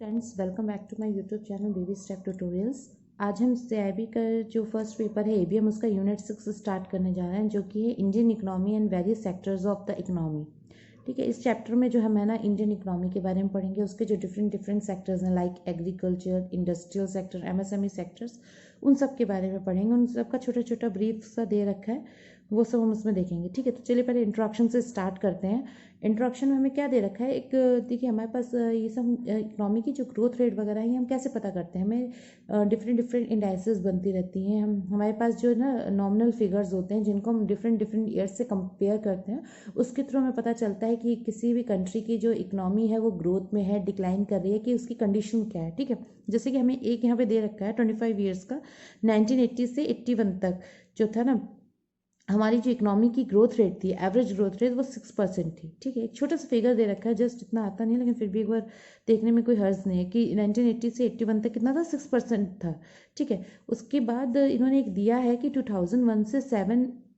Friends, welcome back to my YouTube channel baby step tutorials. आज हम CIB का जो फर्स्ट पेपर है एबीएम उसका यूनिट 6 स्टार्ट करने जा रहे हैं, जो कि है Indian economy and various sectors of the economy. ठीक है, इस चैप्टर में जो हम है ना इंडियन इकोनॉमी के बारे में पढ़ेंगे, उसके जो डिफरेंट सेक्टर्स हैं like agriculture, industrial sector, MSME sectors, उन सब के बारे में पढ़ेंगे। उन सब का छोटा छोटा ब्रीफ सा दे रखा है, वो सब हम उसमें देखेंगे। ठीक है, तो चलिए पहले इंट्रोडक्शन से स्टार्ट करते हैं। इंट्रोडक्शन में हमें क्या दे रखा है, एक देखिए हमारे पास ये सब इकोनॉमी की जो ग्रोथ रेट वगैरह है हम कैसे पता करते हैं। हमें डिफरेंट इंडाइसेस बनती रहती हैं। हमारे पास जो ना नॉमिनल फिगर्स होते हैं जिनको हम डिफरेंट ईयर्स से कंपेयर करते हैं, उसके थ्रू हमें पता चलता है कि किसी भी कंट्री की जो इकोनॉमी है वो ग्रोथ में है, डिक्लाइन कर रही है, कि उसकी कंडीशन क्या है। ठीक है, जैसे कि हमें एक यहाँ पे दे रखा है 25 ईयर्स का, 1980 से 81 तक जो था ना, हमारी जो इकोनॉमी की ग्रोथ रेट थी, एवरेज ग्रोथ रेट, वो 6% थी। ठीक है, एक छोटा सा फिगर दे रखा है, जस्ट इतना आता नहीं है, लेकिन फिर भी एक बार देखने में कोई हर्ज नहीं है कि 1980 से 81 तक कितना था, 6% था। ठीक है, उसके बाद इन्होंने एक दिया है कि 2001 से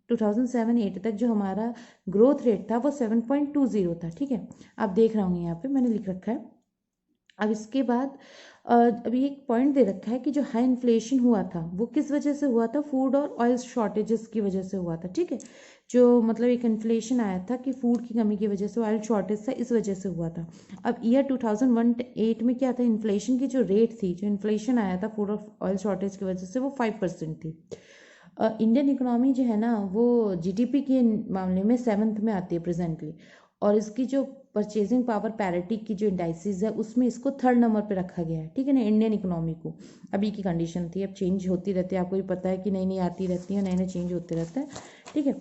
2007-8 तक जो हमारा ग्रोथ रेट था वो 7.20 था। ठीक है, आप देख रहे होंगे यहाँ पे मैंने लिख रखा है। अब इसके बाद अभी एक पॉइंट दे रखा है कि जो हाई इन्फ्लेशन हुआ था वो किस वजह से हुआ था, फूड और ऑयल शॉर्टेजेस की वजह से हुआ था। ठीक है, जो मतलब एक इन्फ्लेशन आया था कि फूड की कमी की वजह से, ऑयल शॉर्टेज था, इस वजह से हुआ था। अब ईयर 2001-8 में क्या था, इन्फ्लेशन की जो रेट थी, जो इन्फ्लेशन आया था फूड और ऑयल शॉर्टेज की वजह से, वो 5% थी। इंडियन इकोनॉमी जो है ना वो जीडीपी के मामले में 7th में आती है प्रेजेंटली, और इसकी जो परचेजिंग पावर पैरिटी की जो इंडाइसिस है उसमें इसको 3rd नंबर पे रखा गया है। ठीक है ना, इंडियन इकोनॉमी को। अभी की कंडीशन थी, अब चेंज होती रहती है, आपको भी पता है कि नई नई आती रहती है, नए नए चेंज होते रहते हैं। ठीक है,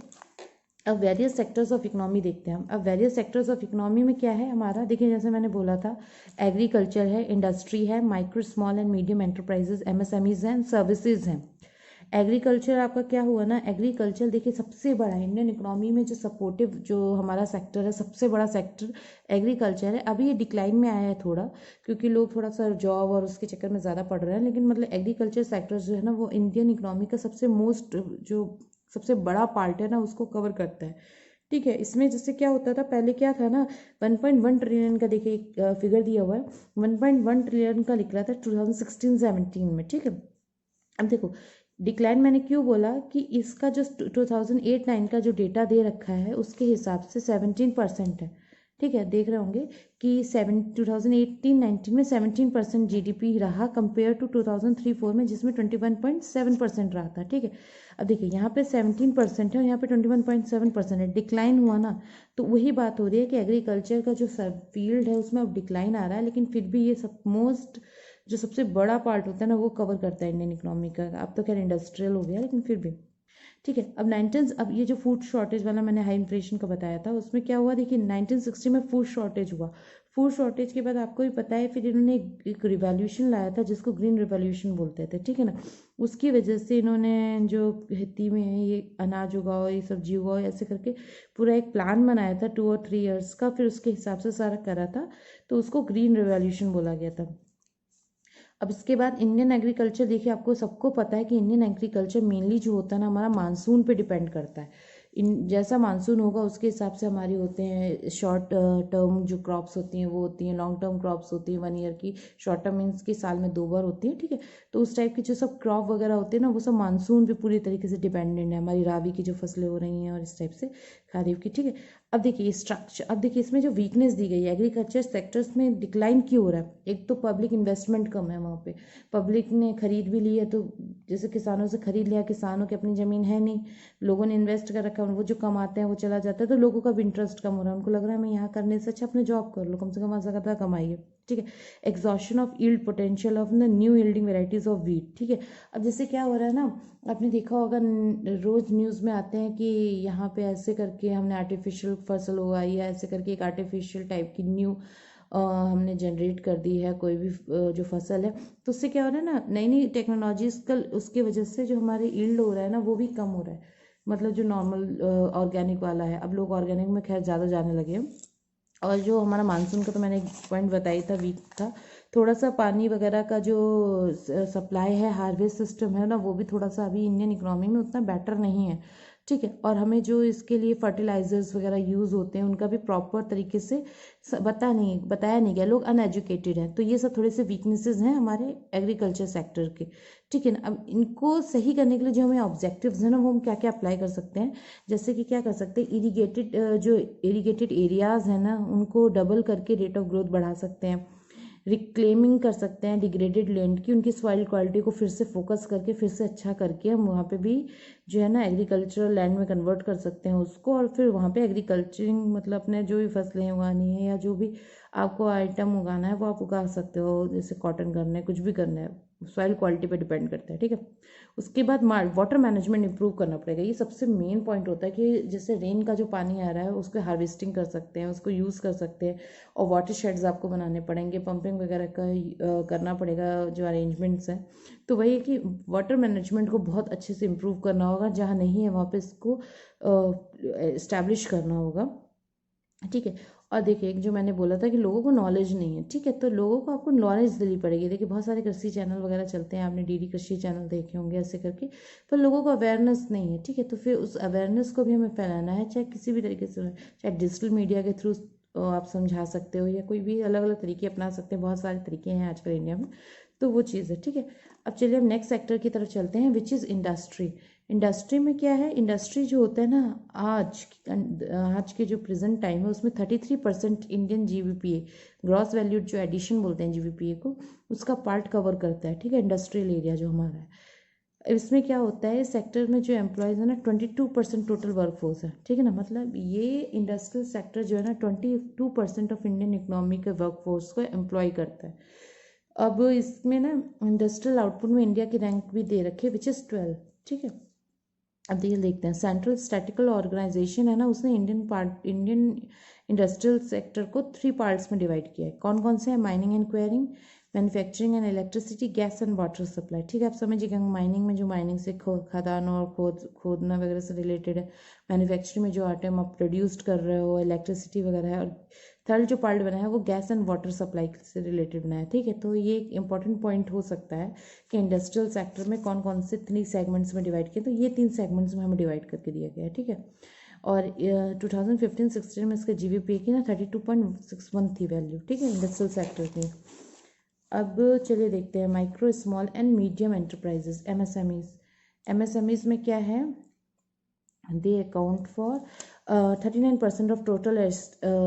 अब वेरियस सेक्टर्स ऑफ इकोनॉमी देखते हैं हम। अब वेरियस सेक्टर्स ऑफ इकोनॉमी में क्या है हमारा, देखिए जैसे मैंने बोला था, एग्रीकल्चर है, इंडस्ट्री है, micro small and medium enterprises MSMEs हैं, सर्विसेज हैं। एग्रीकल्चर आपका क्या हुआ ना, एग्रीकल्चर देखिए सबसे बड़ा इंडियन इकोनॉमी में जो सपोर्टिव जो हमारा सेक्टर है, सबसे बड़ा सेक्टर एग्रीकल्चर है। अभी ये डिक्लाइन में आया है थोड़ा, क्योंकि लोग थोड़ा सा जॉब और उसके चक्कर में ज़्यादा पढ़ रहे हैं, लेकिन मतलब एग्रीकल्चर सेक्टर जो है ना वो इंडियन इकोनॉमी का सबसे बड़ा पार्ट है ना, उसको कवर करता है। ठीक है, इसमें जैसे क्या होता था पहले, क्या था ना, 1.1 ट्रिलियन का देखिए एक फिगर दिया हुआ है, 1.1 ट्रिलियन का निकला था 2016-17 में। ठीक है, अब देखो डिक्लाइन मैंने क्यों बोला कि इसका जो 2008-9 का जो डेटा दे रखा है उसके हिसाब से 17% है। ठीक है, देख रहे होंगे कि 2018-19 में 17% जीडीपी रहा, कंपेयर टू 2003-4 में जिसमें 21.7% रहा था। ठीक है, अब देखिए यहाँ पे 17% है और यहाँ पे 21.7% है, डिक्लाइन हुआ ना। तो वही बात हो रही है कि एग्रीकल्चर का जो सब फील्ड है उसमें अब डिक्लाइन आ रहा है, लेकिन फिर भी ये सब जो सबसे बड़ा पार्ट होता है ना वो कवर करता है इंडियन इकोनॉमी का। अब तो खैर इंडस्ट्रियल हो गया, लेकिन फिर भी। ठीक है, अब ये जो फूड शॉर्टेज वाला मैंने हाई इन्फ्लेशन का बताया था, उसमें क्या हुआ, देखिए 1960 में फूड शॉर्टेज हुआ। फूड शॉर्टेज के बाद आपको भी पता है फिर इन्होंने एक रिवॉल्यूशन लाया था जिसको ग्रीन रिवॉल्यूशन बोलते थे। ठीक है ना, उसकी वजह से इन्होंने जो खेती में ये अनाज उगाओ, ये सब्जी उगाओ, ऐसे करके पूरा एक प्लान बनाया था 2 और 3 ईयर्स का, फिर उसके हिसाब से सारा करा था, तो उसको ग्रीन रिवॉल्यूशन बोला गया था। अब इसके बाद इंडियन एग्रीकल्चर, देखिए आपको सबको पता है कि इंडियन एग्रीकल्चर मेनली जो होता है ना हमारा मानसून पे डिपेंड करता है। इन जैसा मानसून होगा उसके हिसाब से हमारी होते हैं शॉर्ट टर्म जो क्रॉप्स होती हैं वो होती हैं, लॉन्ग टर्म क्रॉप्स होती हैं 1 ईयर की, शॉर्ट टर्म मीन्स की साल में 2 बार होती है। ठीक है, तो उस टाइप की जो सब क्रॉप वगैरह होते हैं ना वो सब मानसून पे पूरी तरीके से डिपेंडेंट है, हमारी रावी की जो फसलें हो रही हैं और इस टाइप से खरीफ की। ठीक है, अब देखिए स्ट्रक्चर, अब देखिए इसमें जो वीकनेस दी गई है एग्रीकल्चर सेक्टर्स में डिक्लाइन क्यों हो रहा है, एक तो पब्लिक इन्वेस्टमेंट कम है वहाँ पे, पब्लिक ने खरीद भी ली है, तो जैसे किसानों से खरीद लिया, किसानों की अपनी ज़मीन है नहीं, लोगों ने इन्वेस्ट कर रखा है, वो जो कमाते हैं वो चला जाता है, तो लोगों का भी इंटरेस्ट कम हो रहा है, उनको लग रहा है मैं यहाँ करने से अच्छा अपने जॉब कर लो, कम से कम ऐसा ज़्यादा कमाइए। ठीक है, exhaustion of yield potential of the new yielding varieties of wheat. ठीक है, अब जैसे क्या हो रहा है ना, आपने देखा होगा रोज न्यूज़ में आते हैं कि यहाँ पे ऐसे करके हमने आर्टिफिशियल फसल उगाई है, ऐसे करके एक आर्टिफिशियल टाइप की न्यू हमने जनरेट कर दी है कोई भी जो फसल है, तो उससे क्या हो रहा है ना, नई नई टेक्नोलॉजीज कल उसकी वजह से जो हमारे यील्ड हो रहा है ना वो भी कम हो रहा है, मतलब जो नॉर्मल ऑर्गेनिक वाला है, अब लोग ऑर्गेनिक में खैर ज़्यादा जाने लगे हैं। और जो हमारा मानसून का तो मैंने एक पॉइंट बताई था, वीक था, थोड़ा सा पानी वगैरह का जो सप्लाई है, हार्वेस्ट सिस्टम है ना, वो भी थोड़ा सा अभी इंडियन इकोनॉमी में उतना बेटर नहीं है, ठीक है। और हमें जो इसके लिए फर्टिलाइजर्स वगैरह यूज़ होते हैं उनका भी प्रॉपर तरीके से बताया नहीं गया, लोग अनएजुकेटेड हैं। तो ये सब थोड़े से वीकनेसेस हैं हमारे एग्रीकल्चर सेक्टर के, ठीक है ना। अब इनको सही करने के लिए जो हमें ऑब्जेक्टिव्स हैं ना, वो हम क्या क्या अप्लाई कर सकते हैं, जैसे कि क्या कर सकते हैं, जो इरीगेटेड एरियाज़ हैं ना उनको डबल करके रेट ऑफ ग्रोथ बढ़ा सकते हैं, रिक्लेमिंग कर सकते हैं डिग्रेडेड लैंड की, उनकी सॉइल क्वालिटी को फिर से फोकस करके फिर से अच्छा करके हम वहाँ पे भी जो है ना एग्रीकल्चरल लैंड में कन्वर्ट कर सकते हैं उसको, और फिर वहाँ पे एग्रीकल्चरिंग मतलब अपने जो भी फसलें उगानी है या जो भी आपको आइटम उगाना है वो आप उगा सकते हो, जैसे कॉटन करना है, कुछ भी करना है, सॉइल क्वालिटी पे डिपेंड करता है, ठीक है। उसके बाद वाटर मैनेजमेंट इंप्रूव करना पड़ेगा। ये सबसे मेन पॉइंट होता है कि जैसे रेन का जो पानी आ रहा है उसको हार्वेस्टिंग कर सकते हैं, उसको यूज़ कर सकते हैं, और वाटर शेड्स आपको बनाने पड़ेंगे, पंपिंग वगैरह का करना पड़ेगा जो अरेंजमेंट्स हैं। तो वही है कि वाटर मैनेजमेंट को बहुत अच्छे से इम्प्रूव करना होगा, जहाँ नहीं है वहाँ पे इसको इस्टेब्लिश करना होगा, ठीक है। और देखिए जो मैंने बोला था कि लोगों को नॉलेज नहीं है, ठीक है, तो लोगों को आपको नॉलेज देनी पड़ेगी। देखिए बहुत सारे कृषि चैनल वगैरह चलते हैं, आपने डीडी कृषि चैनल देखे होंगे ऐसे करके, पर लोगों को अवेयरनेस नहीं है, ठीक है। तो फिर उस अवेयरनेस को भी हमें फैलाना है, चाहे किसी भी तरीके से, चाहे डिजिटल मीडिया के थ्रू आप समझा सकते हो, या कोई भी अलग अलग तरीके अपना सकते हैं, बहुत सारे तरीके हैं आजकल इंडिया में, तो वो चीज़ है, ठीक है। अब चलिए हम नेक्स्ट सेक्टर की तरफ चलते हैं, विच इज़ इंडस्ट्री। इंडस्ट्री में क्या है, इंडस्ट्री जो होता है ना, आज के जो प्रेजेंट टाइम है उसमें 33% इंडियन जीवीपीए, ग्रॉस वैल्यूड जो एडिशन बोलते हैं जीवीपीए को, उसका पार्ट कवर करता है, ठीक है, इंडस्ट्रियल एरिया जो हमारा है। इसमें क्या होता है, इस सेक्टर में जो एम्प्लॉयज़ है ना 22% टोटल वर्कफोर्स है, ठीक है ना। मतलब ये इंडस्ट्रियल सेक्टर जो है ना 22% ऑफ इंडियन इकोनॉमी के वर्कफोर्स को एम्प्लॉय करता है। अब इसमें ना इंडस्ट्रियल आउटपुट में इंडिया की रैंक भी दे रखी है, विच इज़ 12, ठीक है। अब ये देखते हैं, सेंट्रल स्टैटिकल ऑर्गेनाइजेशन है ना, उसने इंडियन इंडस्ट्रियल सेक्टर को 3 पार्ट्स में डिवाइड किया है। कौन कौन से हैं, mining and quarrying, manufacturing and electricity, gas and water supply, ठीक है। आप समझिएगा, माइनिंग में जो माइनिंग से खदान और खोदना वगैरह से रिलेटेड है, मैन्युफैक्चरिंग में जो आइटम आप प्रोड्यूस्ड कर रहे हो, इलेक्ट्रिसिटी वगैरह है, और थर्ड जो पार्ट बना है वो गैस एंड वाटर सप्लाई से रिलेटेड बना है, ठीक है। तो ये एक इंपॉर्टेंट पॉइंट हो सकता है कि इंडस्ट्रियल सेक्टर में कौन कौन से 3 सेगमेंट्स में डिवाइड किए, तो ये 3 सेगमेंट्स में हमें डिवाइड करके दिया गया है, ठीक है। और 2015-16 में इसका जीवीपी की ना 32.61 थी वैल्यू, ठीक है, इंडस्ट्रियल सेक्टर की। अब चलिए देखते हैं micro small and medium enterprises, MSMEs में क्या है, they account for 39% of total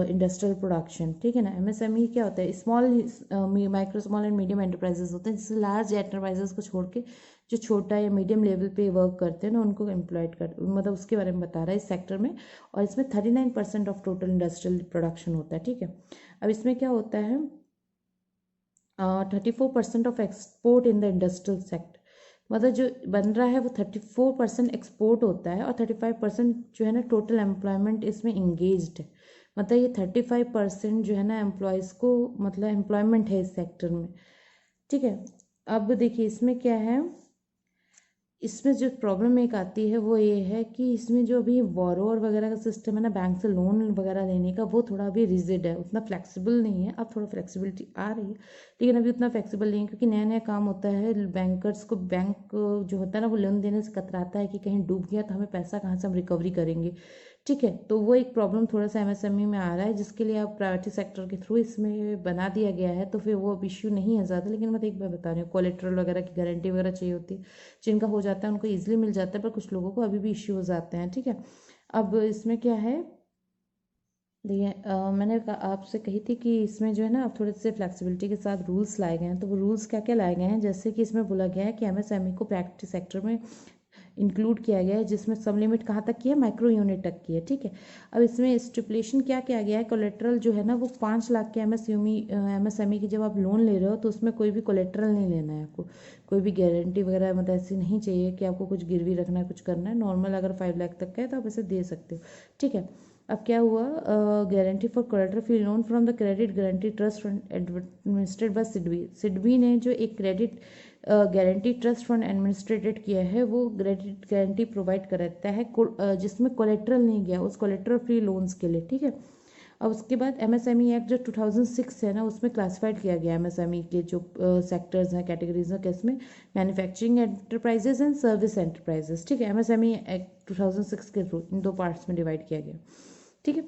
industrial production, ठीक है ना। एमएसएमई क्या होता है, micro small and medium enterprises होते हैं, जिससे लार्ज एंटरप्राइजेस को छोड़ के जो छोटा या मीडियम लेवल पे वर्क करते हैं ना उनको एम्प्लॉयड कर, मतलब उसके बारे में बता रहा है इस सेक्टर में। और इसमें 39% ऑफ टोटल इंडस्ट्रियल प्रोडक्शन होता है, ठीक है। अब इसमें क्या होता है, 34% of export in the industrial sector, मतलब जो बन रहा है वो 34% एक्सपोर्ट होता है, और 35% जो है ना टोटल एम्प्लॉयमेंट इसमें इंगेज्ड है। मतलब ये 35% जो है ना एम्प्लॉयज़ को मतलब एम्प्लॉयमेंट है इस सेक्टर में, ठीक है। अब देखिए इसमें क्या है, इसमें जो प्रॉब्लम एक आती है वो ये है कि इसमें जो अभी बोरोवर वगैरह का सिस्टम है ना, बैंक से लोन वगैरह लेने का, वो थोड़ा अभी रिजिड है, उतना फ्लेक्सिबल नहीं है। अब थोड़ा फ्लेक्सिबिलिटी आ रही है, लेकिन अभी उतना फ्लेक्सिबल नहीं है, क्योंकि नया नया काम होता है, बैंकर्स को बैंक जो होता है ना वो लोन देने से कतराता है कि कहीं डूब गया तो हमें पैसा कहाँ से हम रिकवरी करेंगे, ठीक है। तो वो एक प्रॉब्लम थोड़ा सा एमएसएमई में आ रहा है, जिसके लिए आप प्राइवेट सेक्टर के थ्रू इसमें बना दिया गया है, तो फिर वो अब इश्यू नहीं है ज़्यादा। लेकिन मैं एक बार बता रही हूँ, कोलेट्रल वगैरह की गारंटी वगैरह चाहिए होती है, जिनका हो जाता है उनको ईजिली मिल जाता है, पर कुछ लोगों को अभी भी इश्यू हो जाते हैं, ठीक है। अब इसमें क्या है, देखिए मैंने आपसे कही थी कि इसमें जो है ना अब थोड़े से फ्लेक्सिबिलिटी के साथ रूल्स लाए गए हैं। तो वो रूल्स क्या क्या लाए गए हैं, जैसे कि इसमें बोला गया है कि एमएसएमई को प्राइवेट सेक्टर में इंक्लूड किया गया है, जिसमें सब लिमिट कहाँ तक की है, माइक्रो यूनिट तक की है, ठीक है। अब इसमें स्टिपुलेशन क्या किया गया है, कोलेट्रल जो है ना वो 5 लाख के एमएसएमई की जब आप लोन ले रहे हो तो उसमें कोई भी कोलेट्रल नहीं लेना है आपको, कोई भी गारंटी वगैरह मतलब ऐसी नहीं चाहिए कि आपको कुछ गिरवी रखना है, कुछ करना है। नॉर्मल अगर 5 लाख तक का है तो आप ऐसे दे सकते हो, ठीक है। अब क्या हुआ, guarantee for collateral free loan from the credit guarantee trust fund administered by SIDBI ने जो एक credit guarantee trust fund administered किया है, वो क्रेडिट गारंटी प्रोवाइड कराता है जिसमें कोलेट्रल नहीं गया, उस कोलेट्रल फ्री लोन्स के लिए, ठीक है। अब उसके बाद MSME एक्ट जो 2006 है ना, उसमें क्लासिफाइड किया गया MSME के जो सेक्टर्स हैं, कैटेगरीज हैं, किसमें, manufacturing enterprises and service enterprises, ठीक है। MSME एक्ट 2006 के थ्रू इन दो पार्ट्स में डिवाइड किया गया, ठीक है।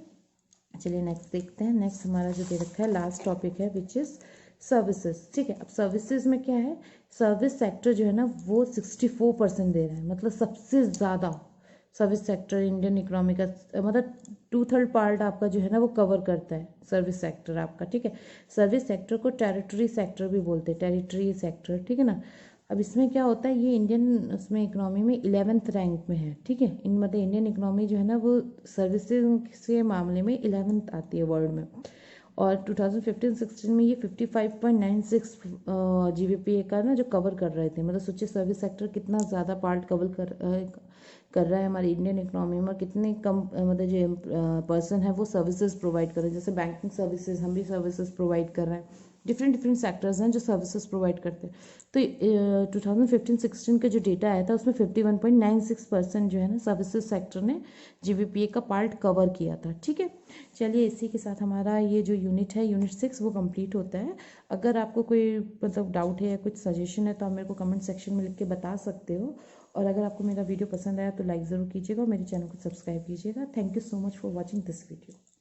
चलिए नेक्स्ट देखते हैं। नेक्स्ट हमारा जो दे रखा है लास्ट टॉपिक है विच इज़ सर्विसेज, ठीक है। अब सर्विसेज में क्या है, सर्विस सेक्टर जो है ना वो 64% दे रहा है, मतलब सबसे ज़्यादा सर्विस सेक्टर इंडियन इकोनॉमी का, मतलब 2/3 पार्ट आपका जो है ना वो कवर करता है सर्विस सेक्टर आपका, ठीक है। सर्विस सेक्टर को टेरिटरी सेक्टर भी बोलते हैं, टेरिटरी सेक्टर, ठीक है ना। अब इसमें क्या होता है, ये इंडियन उसमें इकोनॉमी में 11th रैंक में है, ठीक है। इन मतलब इंडियन इकोनॉमी जो है ना वो सर्विसेज के मामले में 11th आती है वर्ल्ड में। और 2015-16 में ये 55.96 GVPA का ना जो कवर कर रहे थे, मतलब सोचिए सर्विस सेक्टर कितना ज़्यादा पार्ट कवर कर रहा है हमारी इंडियन इकोनॉमी में, और कितने कम मतलब जो पर्सन है वो सर्विसेज प्रोवाइड कर रहे हैं। जैसे बैंकिंग सर्विसेज हम भी सर्विसेज प्रोवाइड कर रहे हैं, डिफरेंट सेक्टर्स हैं जो सर्विसेज प्रोवाइड करते हैं। तो 2015-16 का जो डेटा आया था उसमें 51.96% जो है ना सर्विसेज सेक्टर ने GVPA का पार्ट कवर किया था, ठीक है। चलिए इसी के साथ हमारा ये जो यूनिट है, यूनिट 6 वो कंप्लीट होता है। अगर आपको कोई मतलब डाउट है या कुछ सजेशन है तो आप मेरे को कमेंट सेक्शन में लिख के बता सकते हो। और अगर आपको मेरा वीडियो पसंद आया तो लाइक ज़रूर कीजिएगा और मेरे चैनल को सब्सक्राइब कीजिएगा। Thank you so much for watching this video.